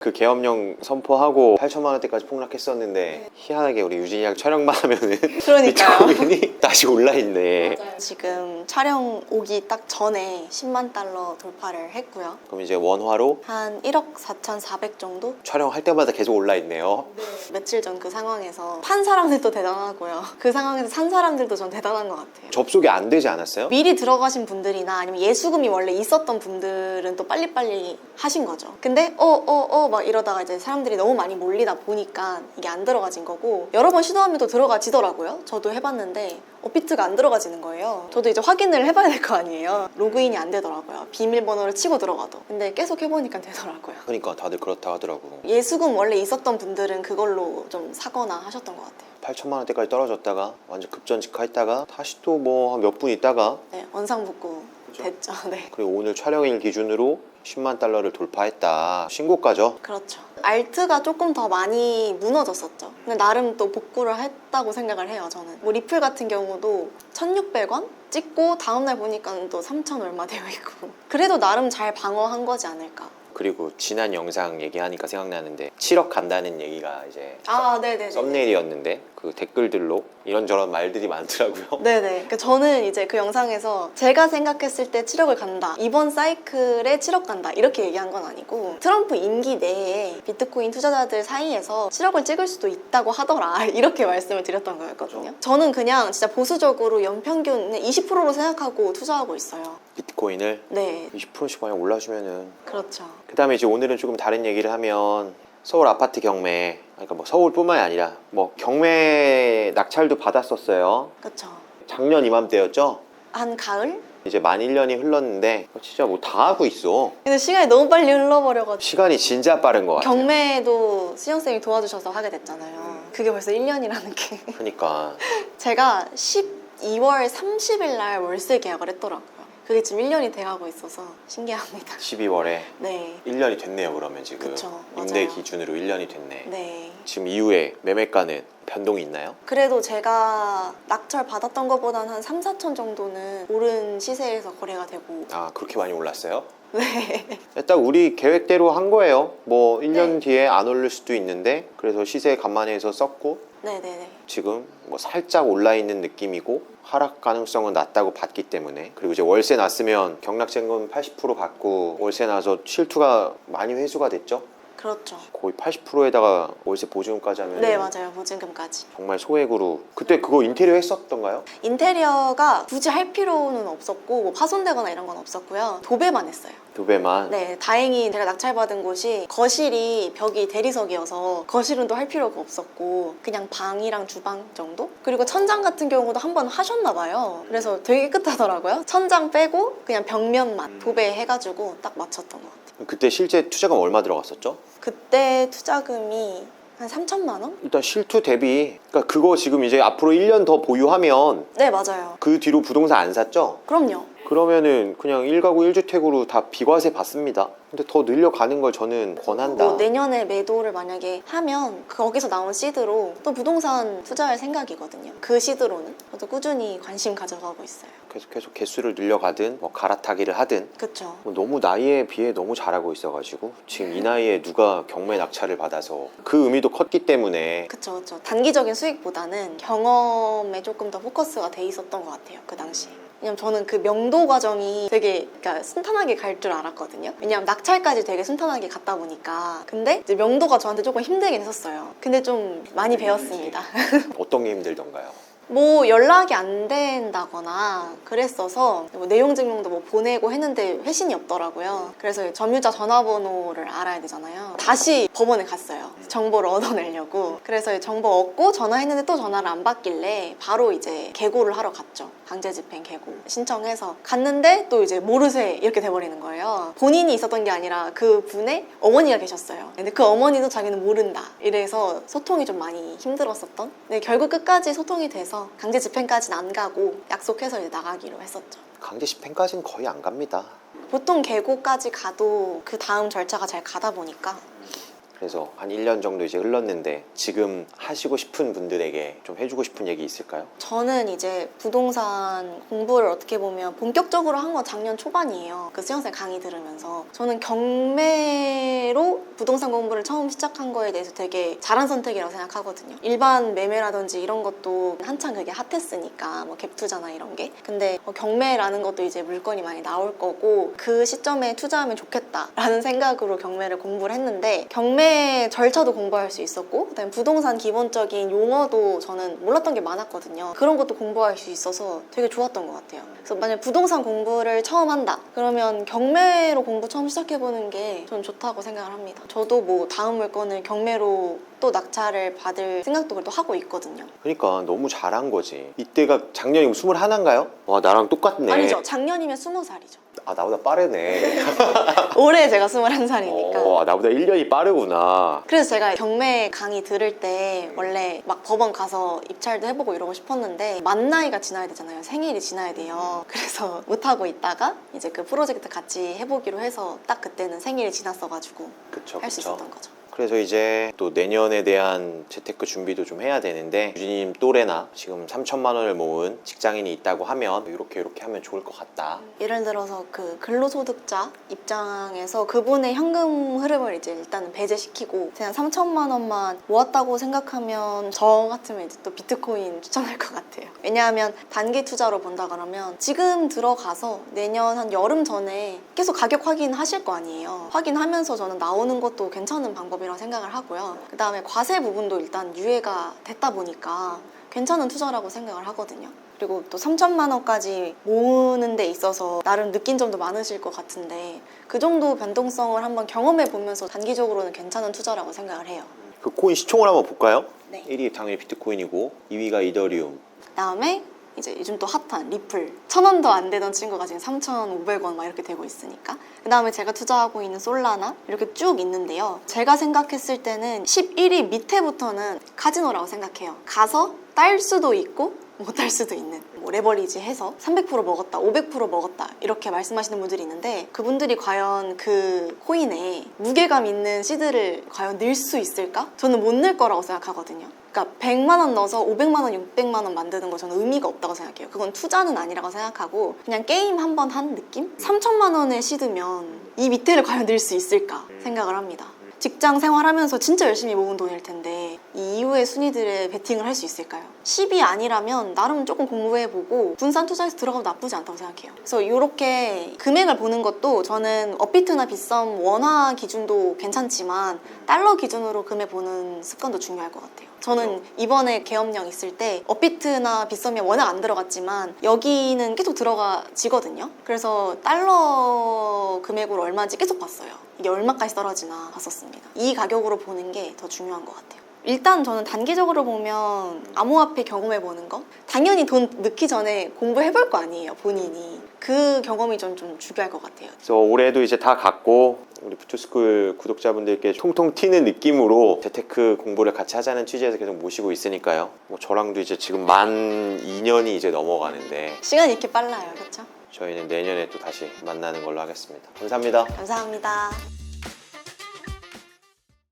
그 계엄령 선포하고 8천만 원대까지 폭락했었는데 희한하게 우리 유진이랑 촬영만 하면은 그러니까요. 비트코인이 다시 올라있네. 지금 촬영 오기 딱 전에 10만 달러 돌파를 했고요. 그럼 이제 원화로 한 1억 4,400 정도? 촬영할 때마다 계속 올라있네요. 며칠 전 그 상황에서 판 사람들도 대단하고요. 그 상황에서 산 사람들도 전 대단한 것 같아요. 접속이 안 되지 않았어요? 미리 들어가신 분들이나 아니면 예수금이 원래 있었던 분들은 또 빨리빨리 하신 거죠. 근데 막 이러다가 이제 사람들이 너무 많이 몰리다 보니까 이게 안 들어가진 거고, 여러 번 시도하면 또 들어가지더라고요. 저도 해봤는데 업비트가 안 들어가지는 거예요. 저도 이제 확인을 해봐야 될 거 아니에요. 로그인이 안 되더라고요. 비밀번호를 치고 들어가도. 근데 계속 해보니까 되더라고요. 그러니까 다들 그렇다 하더라고. 예수금 원래 있었던 분들은 그걸로 좀 사거나 하셨던 것 같아요. 8천만 원대까지 떨어졌다가 완전 급전직하했다가 다시 또 뭐 한 몇 분 있다가 네, 원상복구 됐죠. 네. 그리고 오늘 촬영일 기준으로 10만 달러를 돌파했다. 신고가죠? 그렇죠. 알트가 조금 더 많이 무너졌었죠. 근데 나름 또 복구를 했다고 생각을 해요, 저는. 뭐 리플 같은 경우도 1,600원 찍고 다음날 보니까 또 3,000 얼마 되어 있고. 그래도 나름 잘 방어한 거지 않을까. 그리고 지난 영상 얘기하니까 생각나는데 7억 간다는 얘기가 이제 네네네. 썸네일이었는데 그 댓글들로 이런저런 말들이 많더라고요. 네네. 그러니까 저는 이제 그 영상에서 제가 생각했을 때 7억을 간다, 이번 사이클에 7억 간다, 이렇게 얘기한 건 아니고, 트럼프 임기 내에 비트코인 투자자들 사이에서 7억을 찍을 수도 있다고 하더라, 이렇게 말씀을 드렸던 거였거든요. 저는 그냥 진짜 보수적으로 연평균 20%로 생각하고 투자하고 있어요. 비트코인을 네, 20%씩 많이 올라주면은. 그렇죠. 그 다음에 이제 오늘은 조금 다른 얘기를 하면 서울 아파트 경매, 그러니까 뭐 서울뿐만이 아니라 뭐 경매 낙찰도 받았었어요. 그렇죠. 작년 이맘때였죠? 한 가을? 이제 만 1년이 흘렀는데 진짜 뭐 다 하고 있어. 근데 시간이 너무 빨리 흘러버려가지고 시간이 진짜 빠른 것 같아요. 경매도 수영쌤이 도와주셔서 하게 됐잖아요. 그게 벌써 1년이라는 게. 그러니까 제가 12월 30일 날 월세 계약을 했더라고요. 그게 지금 1년이 돼가고 있어서 신기합니다. 12월에 네. 1년이 됐네요. 그러면 지금 그쵸, 임대 맞아요. 기준으로 1년이 됐네. 네. 지금 이후에 매매가는 변동이 있나요? 그래도 제가 낙찰 받았던 것보다는 한 3, 4천 정도는 오른 시세에서 거래가 되고. 아, 그렇게 많이 올랐어요? 네. 일단 우리 계획대로 한 거예요. 뭐 1년 네. 뒤에 안 오를 수도 있는데 그래서 시세 감안해서 썼고 네네네. 지금 뭐 살짝 올라 있는 느낌이고 하락 가능성은 낮다고 봤기 때문에, 그리고 이제 월세 났으면 경락쟁금 80% 받고 월세 나서 실투가 많이 회수가 됐죠. 그렇죠. 거의 80%에다가 월세 보증금까지 하면 네, 맞아요. 보증금까지. 정말 소액으로. 그때 그거 인테리어 했었던가요? 인테리어가 굳이 할 필요는 없었고, 뭐 파손되거나 이런 건 없었고요. 도배만 했어요. 2배만. 네, 다행히 제가 낙찰받은 곳이 거실이 벽이 대리석이어서 거실은 또 할 필요가 없었고, 그냥 방이랑 주방 정도? 그리고 천장 같은 경우도 한 번 하셨나 봐요. 그래서 되게 깨끗하더라고요. 천장 빼고 그냥 벽면만 도배해가지고 딱 맞췄던 것 같아요. 그때 실제 투자금 얼마 들어갔었죠? 그때 투자금이 한 3천만 원? 일단 실투 대비, 그러니까 그거 지금 이제 앞으로 1년 더 보유하면 네, 맞아요. 그 뒤로 부동산 안 샀죠? 그럼요. 그러면은 그냥 1가구 1주택으로 다 비과세 받습니다. 근데 더 늘려가는 걸 저는 권한다. 뭐 내년에 매도를 만약에 하면 거기서 나온 시드로 또 부동산 투자할 생각이거든요. 그 시드로는 저도 꾸준히 관심 가져가고 있어요. 계속 개수를 늘려가든 뭐 갈아타기를 하든 그쵸. 뭐 너무 나이에 비해 너무 잘하고 있어가지고 지금 이 나이에 누가 경매 낙찰을 받아서 그 의미도 컸기 때문에. 그쵸. 단기적인 수익보다는 경험에 조금 더 포커스가 돼 있었던 것 같아요, 그 당시에. 왜냐면 저는 그 명도 과정이 되게 그러니까 순탄하게 갈 줄 알았거든요. 왜냐면 낙찰까지 되게 순탄하게 갔다 보니까. 근데 이제 명도가 저한테 조금 힘들긴 했었어요. 근데 좀 많이 배웠습니다. 어떤 게 힘들던가요? 뭐 연락이 안 된다거나 그랬어서 뭐 내용 증명도 뭐 보내고 했는데 회신이 없더라고요. 그래서 점유자 전화번호를 알아야 되잖아요. 다시 법원에 갔어요. 정보를 얻어내려고. 그래서 정보 얻고 전화했는데 또 전화를 안 받길래 바로 이제 계고를 하러 갔죠. 강제집행 계고 신청해서 갔는데 또 이제 모르쇠 이렇게 돼버리는 거예요. 본인이 있었던 게 아니라 그 분의 어머니가 계셨어요. 근데 그 어머니도 자기는 모른다 이래서 소통이 좀 많이 힘들었었던. 근데 결국 끝까지 소통이 돼서 강제 집행까지는 안 가고 약속해서 이제 나가기로 했었죠. 강제 집행까지는 거의 안 갑니다. 보통 계고까지 가도 그 다음 절차가 잘 가다 보니까. 그래서 한 1년 정도 이제 흘렀는데 지금 하시고 싶은 분들에게 좀 해주고 싶은 얘기 있을까요? 저는 이제 부동산 공부를 어떻게 보면 본격적으로 한 건 작년 초반이에요. 그 수영생 강의 들으면서. 저는 경매로 부동산 공부를 처음 시작한 거에 대해서 되게 잘한 선택이라고 생각하거든요. 일반 매매라든지 이런 것도 한창 그게 핫했으니까 뭐 갭 투자나 이런 게. 근데 경매라는 것도 이제 물건이 많이 나올 거고 그 시점에 투자하면 좋겠다라는 생각으로 경매를 공부를 했는데 경매 절차도 공부할 수 있었고 그다음에 부동산 기본적인 용어도 저는 몰랐던 게 많았거든요. 그런 것도 공부할 수 있어서 되게 좋았던 것 같아요. 그래서 만약 부동산 공부를 처음 한다 그러면 경매로 공부 처음 시작해보는 게 저는 좋다고 생각을 합니다. 저도 뭐 다음 물건을 경매로 또 낙찰을 받을 생각도 그래도 하고 있거든요. 그러니까 너무 잘한 거지. 이때가 작년이 21인가요? 와 나랑 똑같네. 아니죠. 작년이면 20살이죠. 아 나보다 빠르네. 올해 제가 21살이니까. 와 나보다 1년이 빠르구나. 그래서 제가 경매 강의 들을 때 원래 막 법원 가서 입찰도 해보고 이러고 싶었는데 만 나이가 지나야 되잖아요. 생일이 지나야 돼요. 그래서 못하고 있다가 이제 그 프로젝트 같이 해보기로 해서 딱 그때는 생일이 지났어가지고 그쵸 할 수 그쵸. 있었던 거죠. 그래서 이제 또 내년에 대한 재테크 준비도 좀 해야 되는데 유진님 또래나 지금 3천만 원을 모은 직장인이 있다고 하면 이렇게 하면 좋을 것 같다. 예를 들어서 그 근로소득자 입장에서 그분의 현금 흐름을 이제 일단은 배제시키고 그냥 3천만 원만 모았다고 생각하면 저 같으면 이제 또 비트코인 추천할 것 같아요. 왜냐하면 단기 투자로 본다 그러면 지금 들어가서 내년 한 여름 전에 계속 가격 확인하실 거 아니에요. 확인하면서 저는 나오는 것도 괜찮은 방법이라고 생각을 하고요. 그 다음에 과세 부분도 일단 유예가 됐다 보니까 괜찮은 투자라고 생각을 하거든요. 그리고 또 3천만 원까지 모으는 데 있어서 나름 느낀 점도 많으실 것 같은데 그 정도 변동성을 한번 경험해 보면서 단기적으로는 괜찮은 투자라고 생각을 해요. 그 코인 시총을 한번 볼까요? 네. 1위 당연히 비트코인이고 2위가 이더리움. 그다음에 이제 요즘 또 핫한 리플 1,000원도 안 되던 친구가 지금 3,500원 막 이렇게 되고 있으니까 그 다음에 제가 투자하고 있는 솔라나 이렇게 쭉 있는데요. 제가 생각했을 때는 11위 밑에부터는 카지노라고 생각해요. 가서 딸 수도 있고 못 딸 수도 있는 뭐 레버리지 해서 300% 먹었다 500% 먹었다 이렇게 말씀하시는 분들이 있는데 그분들이 과연 그 코인에 무게감 있는 시드를 과연 넣을 수 있을까? 저는 못 넣을 거라고 생각하거든요. 그러니까 100만 원 넣어서 500만 원, 600만 원 만드는 거 저는 의미가 없다고 생각해요. 그건 투자는 아니라고 생각하고 그냥 게임 한 번 한 느낌? 3천만 원의 시드면 이 밑에를 과연 넣을 수 있을까 생각을 합니다. 직장 생활하면서 진짜 열심히 모은 돈일 텐데 이 이후의 순위들에 베팅을 할 수 있을까요? 10이 아니라면 나름 조금 공부해보고 분산 투자해서 들어가도 나쁘지 않다고 생각해요. 그래서 이렇게 금액을 보는 것도 저는 업비트나 빗썸 원화 기준도 괜찮지만 달러 기준으로 금액 보는 습관도 중요할 것 같아요. 저는 이번에 계엄령 있을 때 업비트나 빗썸이 워낙 안 들어갔지만 여기는 계속 들어가지거든요. 그래서 달러 금액으로 얼마인지 계속 봤어요. 이게 얼마까지 떨어지나 봤었습니다. 이 가격으로 보는 게 더 중요한 것 같아요. 일단 저는 단기적으로 보면 암호화폐 경험해보는 거 당연히 돈 넣기 전에 공부해볼 거 아니에요 본인이. 그 경험이 좀 중요할 것 같아요. 그래서 올해도 이제 다 갔고 우리 부투스쿨 구독자분들께 통통 튀는 느낌으로 재테크 공부를 같이 하자는 취지에서 계속 모시고 있으니까요. 뭐 저랑도 이제 지금 만 2년이 이제 넘어가는데 시간이 이렇게 빨라요. 그렇죠? 저희는 내년에 또 다시 만나는 걸로 하겠습니다. 감사합니다. 감사합니다.